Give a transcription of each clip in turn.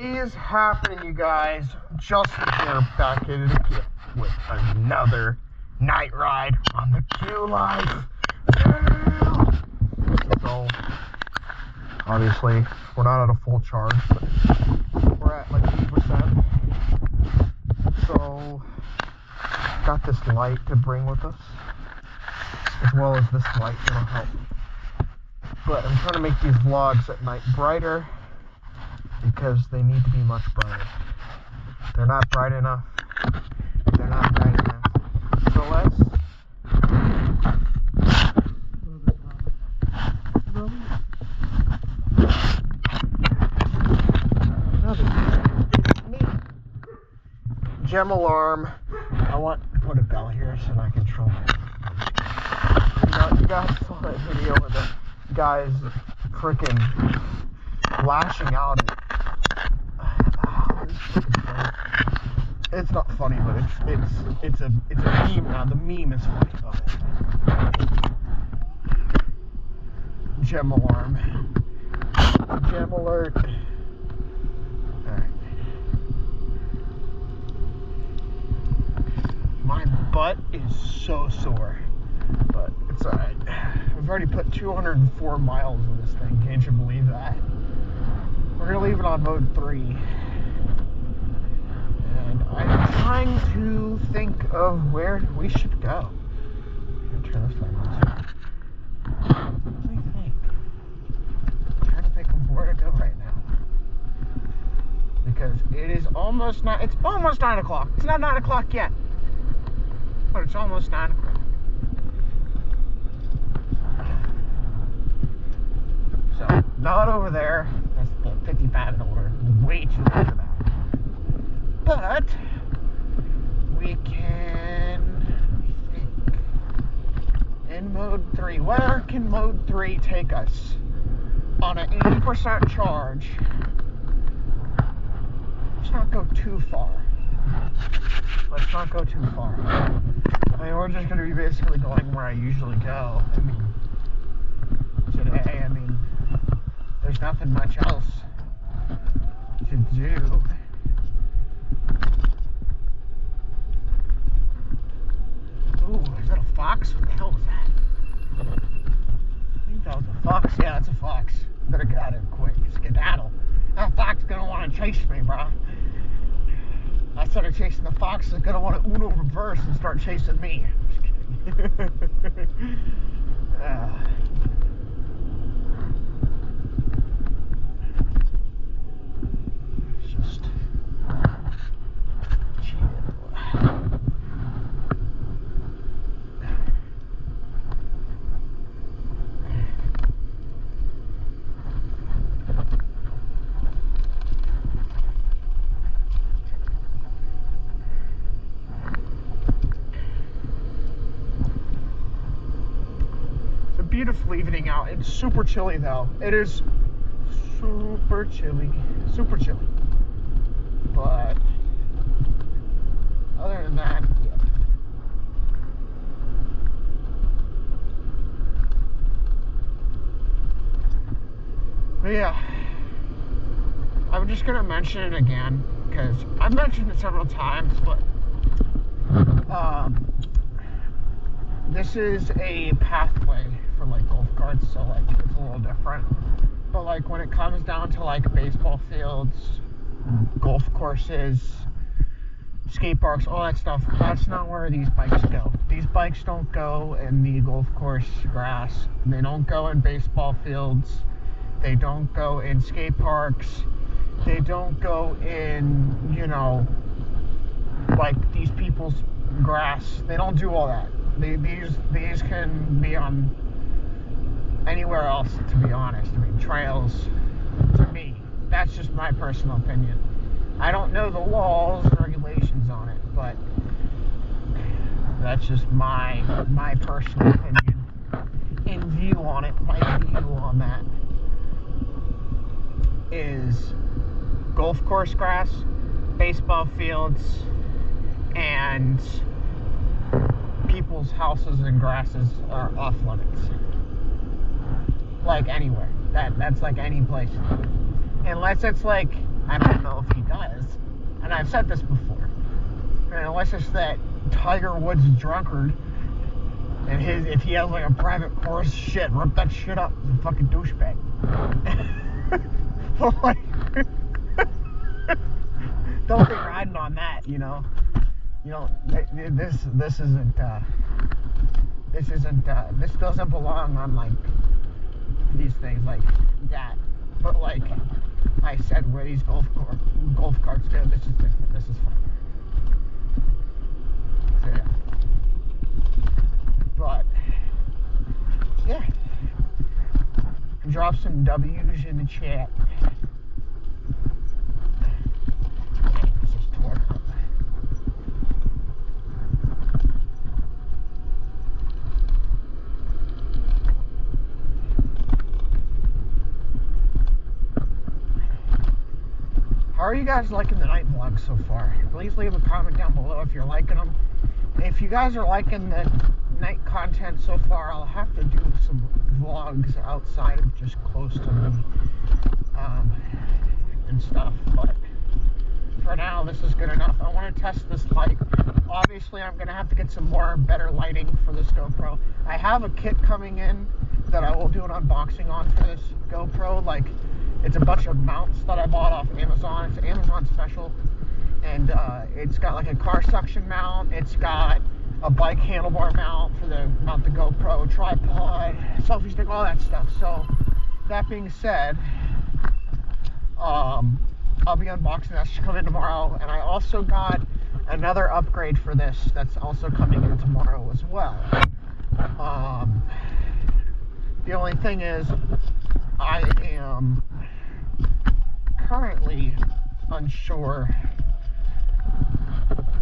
is happening, you guys? Justin here, back in it again with another night ride on the Qlife. Yeah. So, obviously, we're not at a full charge, but we're at like 80%. So, got this light to bring with us, as well as this light that'll help. But I'm trying to make these vlogs at night brighter, because they need to be much brighter. They're not bright enough. They're not bright enough. So let's... Gem alarm. I want to put a bell here so I can control it. You guys saw that video of the guys freaking lashing out at... It's not funny, but it's a meme now. The meme is funny though. Gem alarm. Gem alert. Alright. My butt is so sore, but it's alright. I've already put 204 miles in this thing. Can't you believe that? We're gonna leave it on mode 3. And I'm trying to think of where we should go. I'm gonna turn this light on. What do you think? I'm trying to think of where to go right now. Because it is almost 9 o'clock. It's not 9 o'clock yet. But it's almost 9 o'clock. So, not over there. That's the 55 and older. Way too late for that. But we can think in mode 3. Where can mode 3 take us on an 80% charge? Let's not go too far. Let's not go too far. I mean, we're just going to be basically going where I usually go. I mean, today, there's nothing much else to do. Ooh, is that a fox? What the hell was that? I think that was a fox. Yeah, it's a fox. Better get out of here quick. Skedaddle. That fox is gonna want to chase me, bro. I started chasing the fox. It's gonna want to Uno reverse and start chasing me. Just kidding. Beautiful evening out. It's super chilly though. It is super chilly. Super chilly. But other than that, yeah. But yeah. I'm just gonna mention it again because I've mentioned it several times, but this is a pathway for like golf carts, so like it's a little different. But like when it comes down to like baseball fields, golf courses, skate parks, all that stuff, that's not where these bikes go. These bikes don't go in the golf course grass. They don't go in baseball fields. They don't go in skate parks. They don't go in, like these people's grass. They don't do all that. These can be on anywhere else, to be honest. I mean, trails, to me, that's just my personal opinion. I don't know the laws and regulations on it, but that's just my personal opinion and view on it. My view on that is golf course grass, baseball fields, and people's houses and grasses are off limits. Like anywhere. That's like any place. Unless it's like I don't know if he does. And I've said this before. And unless it's that Tiger Woods drunkard, and if he has like a private course, shit, rip that shit up. He's a fucking douchebag. Like, don't be riding on that, you know. This doesn't belong on like these things like that. But like I said, where these golf carts go, this is different. This is fun. So yeah. But yeah, drop some W's in the chat. This is torque up. How are you guys liking the night vlogs so far? Please leave a comment down below if you're liking them. If you guys are liking the night content so far, I'll have to do some vlogs outside of just close to me and stuff. But for now, this is good enough. I want to test this light. Obviously, I'm going to have to get some more better lighting for this GoPro. I have a kit coming in that I will do an unboxing on for this GoPro. Like, it's a bunch of mounts that I bought off Amazon. It's an Amazon special. And it's got like a car suction mount. It's got a bike handlebar mount for mount the GoPro, tripod, selfie stick, all that stuff. So that being said, I'll be unboxing that. Should come in tomorrow. And I also got another upgrade for this that's also coming in tomorrow as well. The only thing is, I am currently unsure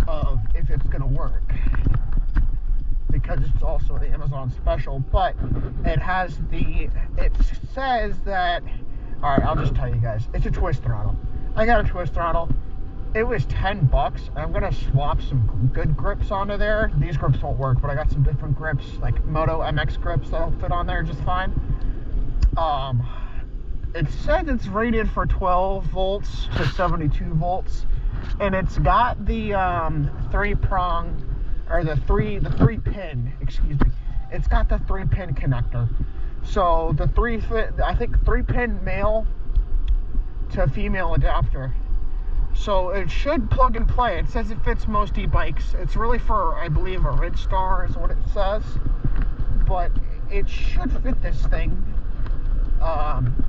of if it's gonna work because it's also an Amazon special, but it says that, all right, I'll just tell you guys, it's a twist throttle. I got a twist throttle. It was $10, and I'm gonna swap some good grips onto there. These grips won't work, but I got some different grips, like Moto MX grips that'll fit on there just fine. It said it's rated for 12 volts to 72 volts, and it's got the three pin, excuse me. It's got the 3-pin connector. So the 3-pin male to female adapter. So it should plug and play. It says it fits most e-bikes. It's really for, I believe, a Ridstar is what it says. But it should fit this thing.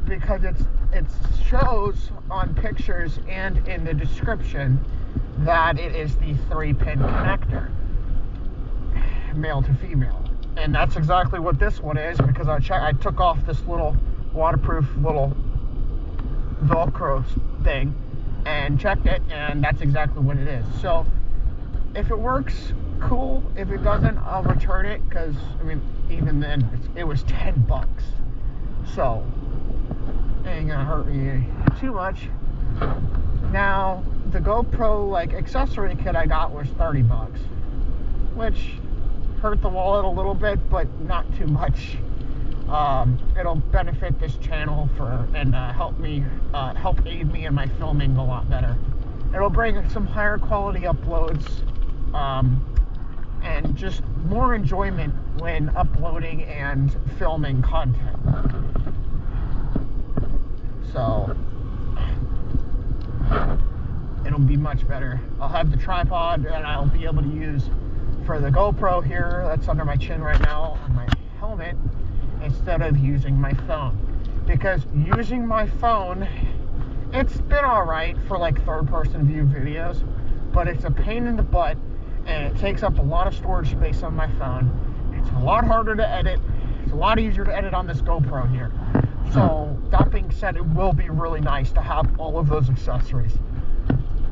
Because it shows on pictures and in the description that it is the 3-pin connector, male to female, and that's exactly what this one is, because I took off this little waterproof little Velcro thing and checked it, and that's exactly what it is. So if it works, cool. If it doesn't, I'll return it, because I mean, even then it was $10, so it ain't gonna hurt me too much. Now the GoPro like accessory kit I got was $30, which hurt the wallet a little bit, but not too much. It'll benefit this channel and help aid me in my filming a lot better. It'll bring some higher quality uploads and just more enjoyment when uploading and filming content. So it'll be much better. I'll have the tripod that I'll be able to use for the GoPro here that's under my chin right now on my helmet, instead of using my phone. Because using my phone, it's been alright for like third-person view videos, but it's a pain in the butt, and it takes up a lot of storage space on my phone. It's a lot harder to edit. It's a lot easier to edit on this GoPro here. So that being said, it will be really nice to have all of those accessories.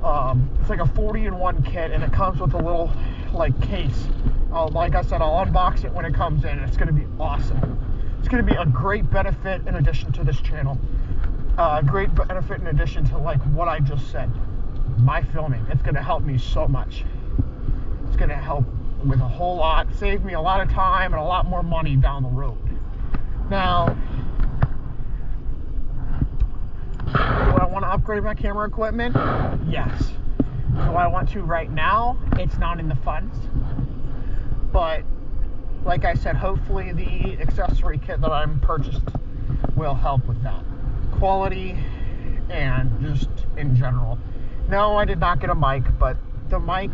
It's like a 40-in-1 kit, and it comes with a little like case. Like I said, I'll unbox it when it comes in. It's going to be awesome. It's going to be a great benefit in addition to this channel. Great benefit in addition to like what I just said. My filming. It's going to help me so much. It's going to help with a whole lot, save me a lot of time and a lot more money down the road. Now, do I want to upgrade upgrade my camera equipment? Yes. Do I want to right now? It's not in the funds. But like I said, hopefully the accessory kit that I'm purchased will help with that. Quality and just in general. No, I did not get a mic, but the mic,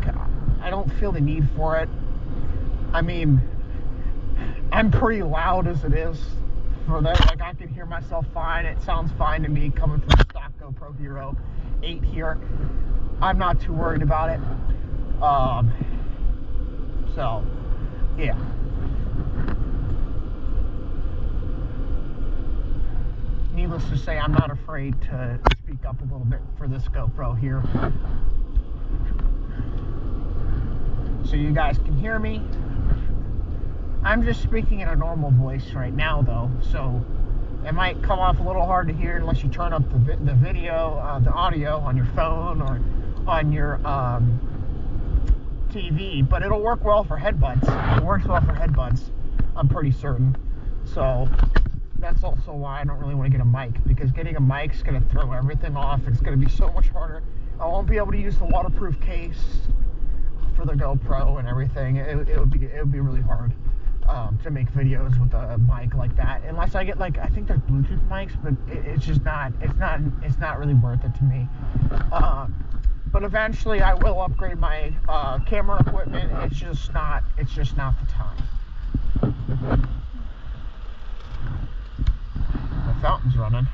I don't feel the need for it. I mean, I'm pretty loud as it is for that. Like, I can hear myself fine. It sounds fine to me coming from the stock GoPro Hero 8 here. I'm not too worried about it. So, yeah. Needless to say, I'm not afraid to speak up a little bit for this GoPro here. So you guys can hear me. I'm just speaking in a normal voice right now, though, so it might come off a little hard to hear unless you turn up the video, the audio on your phone or on your TV, but it'll work well for headbuds. It works well for headbuds, I'm pretty certain. So that's also why I don't really want to get a mic, because getting a mic's going to throw everything off. It's going to be so much harder. I won't be able to use the waterproof case for the GoPro and everything. It would be really hard to make videos with a mic like that, unless I get, like, I think they're Bluetooth mics, but it's not really worth it to me. But eventually I will upgrade my camera equipment. It's just not the time. The fountain's running.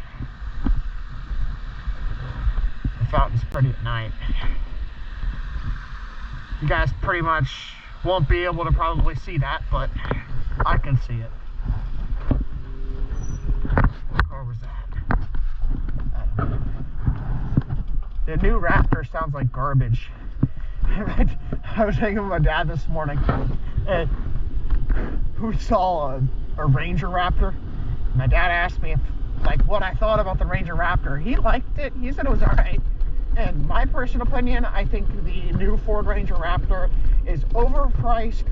The fountain's pretty at night. You guys pretty much won't be able to probably see that, but I can see it. What car was that? I don't know. The new Raptor sounds like garbage. I was hanging with my dad this morning, and who saw a Ranger Raptor. My dad asked me what I thought about the Ranger Raptor. He liked it. He said it was alright. And my personal opinion, I think the new Ford Ranger Raptor is overpriced,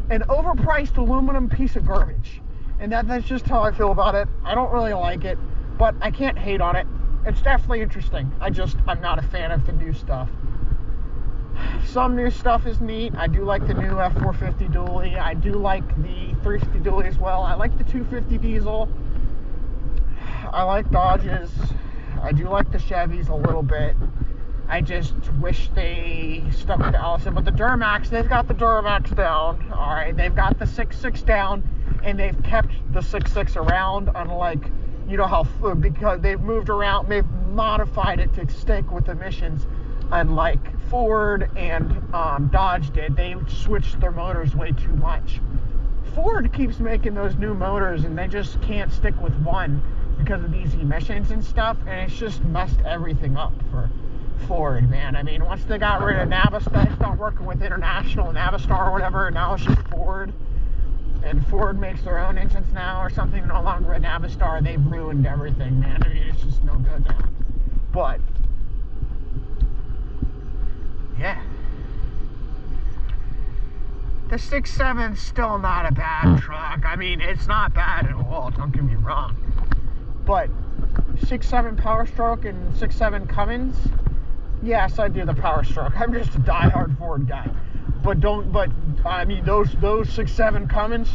an overpriced aluminum piece of garbage. And that's just how I feel about it. I don't really like it, but I can't hate on it. It's definitely interesting. I'm not a fan of the new stuff. Some new stuff is neat. I do like the new F450 dually. I do like the 350 dually as well. I like the 250 diesel. I like Dodges. I do like the Chevys a little bit. I just wish they stuck with the Allison. But the Duramax, they've got the Duramax down. Alright, they've got the 6.6 down, and they've kept the 6.6 around, unlike, you know how, because they've moved around, they've modified it to stick with emissions, unlike Ford and Dodge did. They switched their motors way too much. Ford keeps making those new motors, and they just can't stick with one because of these emissions and stuff, and it's just messed everything up for Ford, man. I mean, once they got rid of Navistar, they stopped working with International Navistar or whatever, and now it's just Ford. And Ford makes their own engines now or something, no longer a Navistar. They've ruined everything, man. I mean, it's just no good now. But yeah, the 6.7's still not a bad truck. I mean, it's not bad at all, don't get me wrong. But 6.7 Power Stroke and 6.7 Cummins, yes, I do the Power Stroke. I'm just a diehard Ford guy. But I mean, those 6.7 Cummins,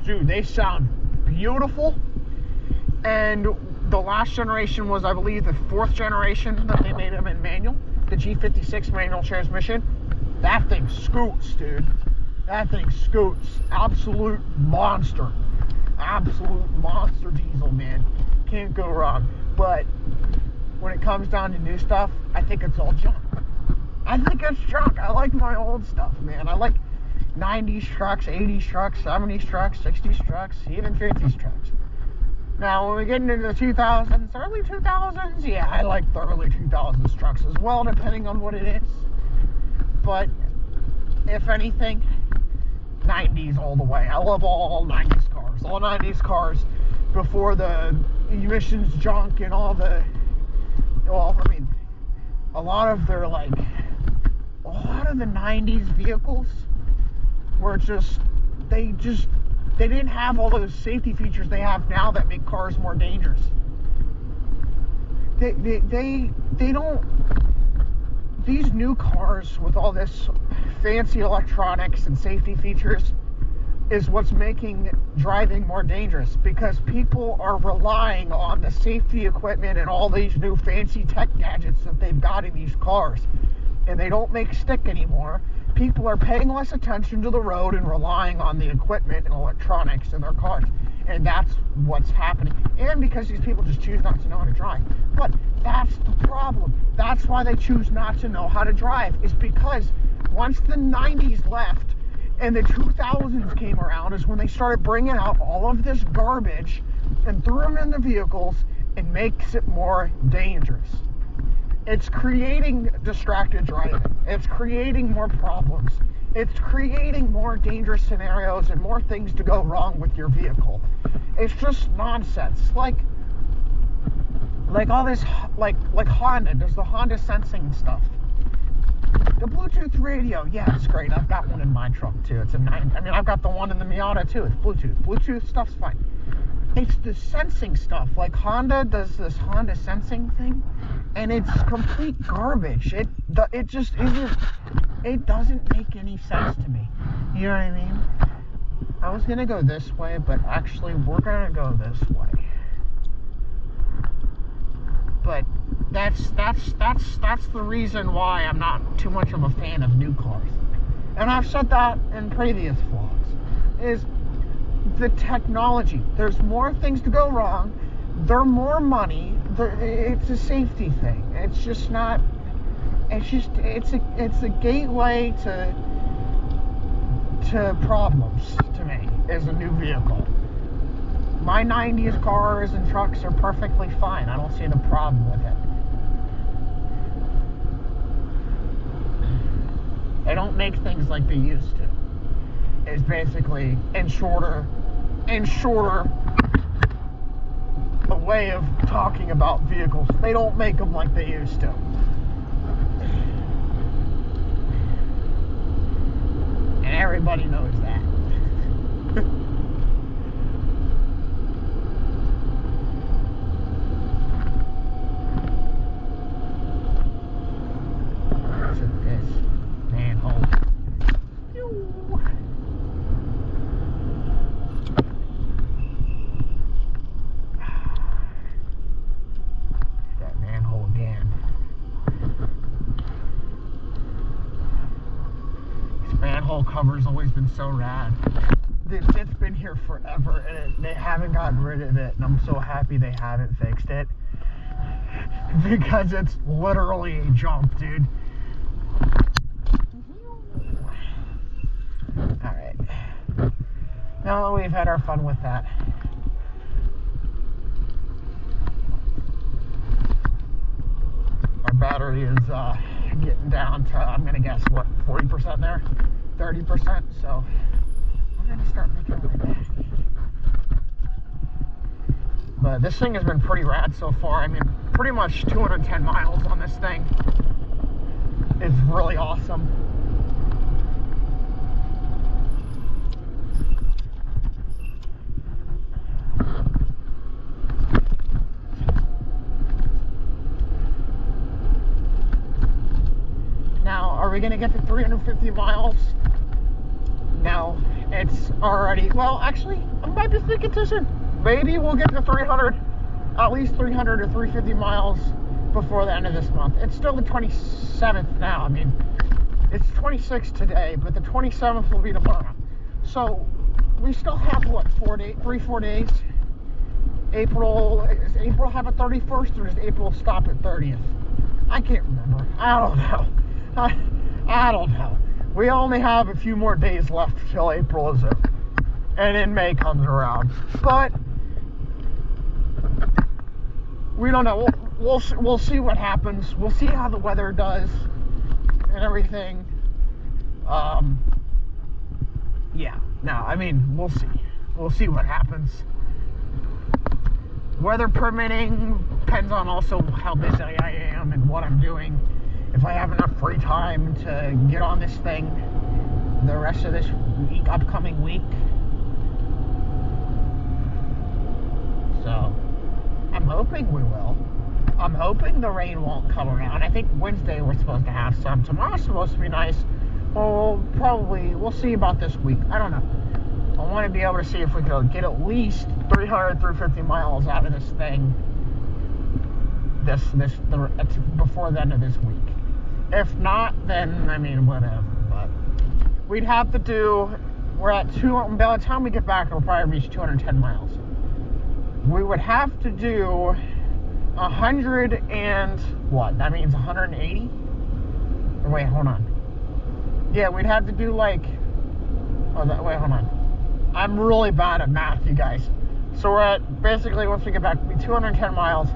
dude, they sound beautiful. And the last generation was, I believe, the 4th generation that they made them in manual, the G56 manual transmission. That thing scoots, dude. That thing scoots. Absolute monster. Absolute monster diesel, man. Can't go wrong. But when it comes down to new stuff, I think it's all junk. I think it's junk. I like my old stuff, man. I like 90s trucks, 80s trucks, 70s trucks, 60s trucks, even 50s trucks. Now, when we get into the 2000s, early 2000s, yeah, I like the early 2000s trucks as well, depending on what it is. But, if anything, 90s all the way. I love all 90s cars. All 90s cars before the emissions junk and all the, well, I mean, a lot of the 90s vehicles were they didn't have all those safety features they have now that make cars more dangerous. they don't. These new cars with all this fancy electronics and safety features is what's making driving more dangerous, because people are relying on the safety equipment and all these new fancy tech gadgets that they've got in these cars, and they don't make stick anymore. People are paying less attention to the road and relying on the equipment and electronics in their cars, and that's what's happening. And because these people just choose not to know how to drive. But that's the problem. That's why they choose not to know how to drive, is because once the 90s left and the 2000s came around is when they started bringing out all of this garbage and threw them in the vehicles and makes it more dangerous. It's creating distracted driving. It's creating more problems. It's creating more dangerous scenarios and more things to go wrong with your vehicle. It's just nonsense. Like all this, like Honda does the Honda sensing stuff. The Bluetooth radio, yeah, it's great. I've got one in my truck too. It's a 9. I mean, I've got the one in the Miata too. It's Bluetooth. Bluetooth stuff's fine. It's the sensing stuff. Like Honda does this Honda sensing thing, and it's complete garbage. It just isn't. It doesn't make any sense to me. You know what I mean? I was gonna go this way, but actually we're gonna go this way. But that's the reason why I'm not too much of a fan of new cars. And I've said that in previous vlogs, is the technology. There's more things to go wrong. There's more money. It's a safety thing. It's just not. It's a gateway to problems to me as a new vehicle. My 90s cars and trucks are perfectly fine. I don't see the problem with it. They don't make things like they used to. It's basically and shorter a way of talking about vehicles. They don't make them like they used to. And everybody knows that. Manhole cover's always been so rad. It's been here forever, and they haven't gotten rid of it, and I'm so happy they haven't fixed it, because it's literally a jump, dude. Alright, now that we've had our fun with that, our battery is getting down to, I'm gonna guess, what, 40% there? 30%, so we're gonna start making our way back. But this thing has been pretty rad so far. I mean, pretty much 210 miles on this thing. It's really awesome. Now, are we gonna get to 350 miles? No, it's already, well, actually, I might be thinking too soon. Maybe we'll get to 300, at least 300 or 350 miles before the end of this month. It's still the 27th now. I mean, it's 26 today, but the 27th will be tomorrow. So we still have, what, 4 days? Does April have a 31st, or does April stop at 30th? I can't remember. I don't know. I don't know. We only have a few more days left till April is over, and then May comes around. But we don't know. We'll see what happens. We'll see how the weather does and everything. Yeah. No, I mean, we'll see. We'll see what happens. Weather permitting depends on also how busy I am and what I'm doing. If I have enough free time to get on this thing the rest of this week, upcoming week. So, I'm hoping we will. I'm hoping the rain won't come around. I think Wednesday we're supposed to have some. Tomorrow's supposed to be nice. Well, we'll see about this week. I don't know. I want to be able to see if we can get at least 350 miles out of this thing before the end of this week. If not, then, I mean, whatever. But we'd have to do, by the time we get back, it'll probably reach 210 miles. We would have to do 100 and what? That means 180? Wait, hold on. Yeah, we'd have to do wait, hold on. I'm really bad at math, you guys. So we're at, basically, once we get back, 210 miles.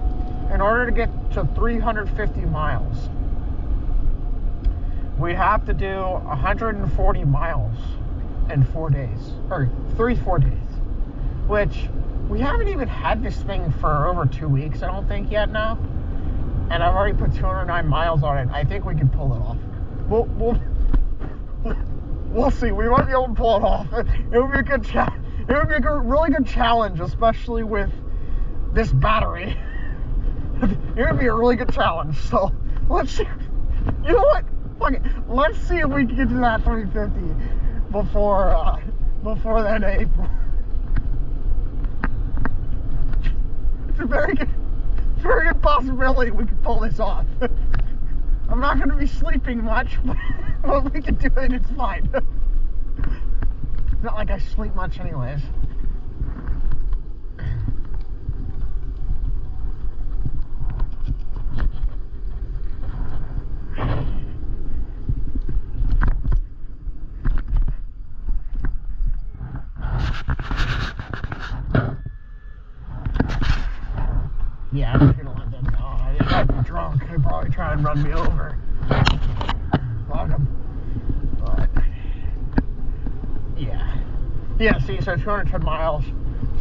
In order to get to 350 miles, we'd have to do 140 miles in 4 days. Or 4 days. Which, we haven't even had this thing for over 2 weeks, I don't think, yet now. And I've already put 209 miles on it. I think we can pull it off. We'll see. We might be able to pull it off. It would be a good it would be a really good challenge, especially with this battery. It would be a really good challenge. So let's see. You know what? Fuck it. Let's see if we can get to that 350 before the end of April. It's a very good possibility we can pull this off. I'm not going to be sleeping much, but we can do it. It's fine. It's not like I sleep much anyways. Yeah, I'm just gonna let them know. I might be drunk. They'd probably try and run me over. Love them. But, yeah. Yeah, see, so 210 miles.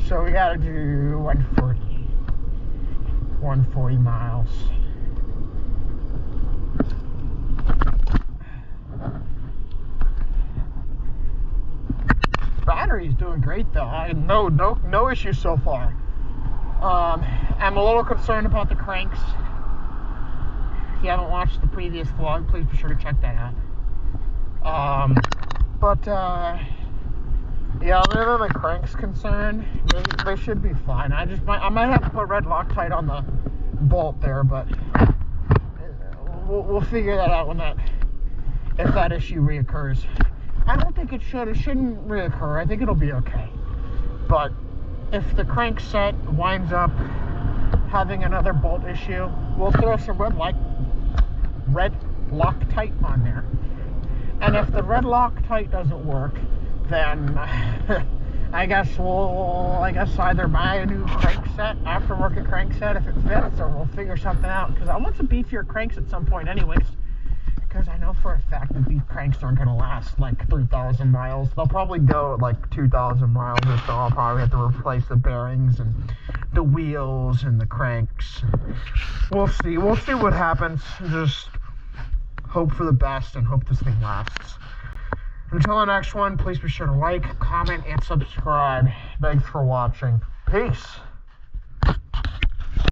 So we gotta do 140 miles. Battery's doing great though. No issues so far. I'm a little concerned about the cranks. If you haven't watched the previous vlog, please be sure to check that out. Yeah, other than the cranks concerned, they should be fine. I might have to put red Loctite on the bolt there, but we'll figure that out if that issue reoccurs. I don't think it shouldn't reoccur. I think it'll be okay. But if the crankset winds up having another bolt issue, we'll throw some red Loctite on there. And if the red Loctite doesn't work, then I guess either buy a new crankset, aftermarket crankset if it fits, or we'll figure something out. Because I want some beefier cranks at some point anyways. Because I know for a fact that these cranks aren't going to last like 3,000 miles. They'll probably go like 2,000 miles or so. I'll probably have to replace the bearings and the wheels and the cranks. We'll see what happens. Just hope for the best and hope this thing lasts. Until the next one, please be sure to like, comment, and subscribe. Thanks for watching. Peace.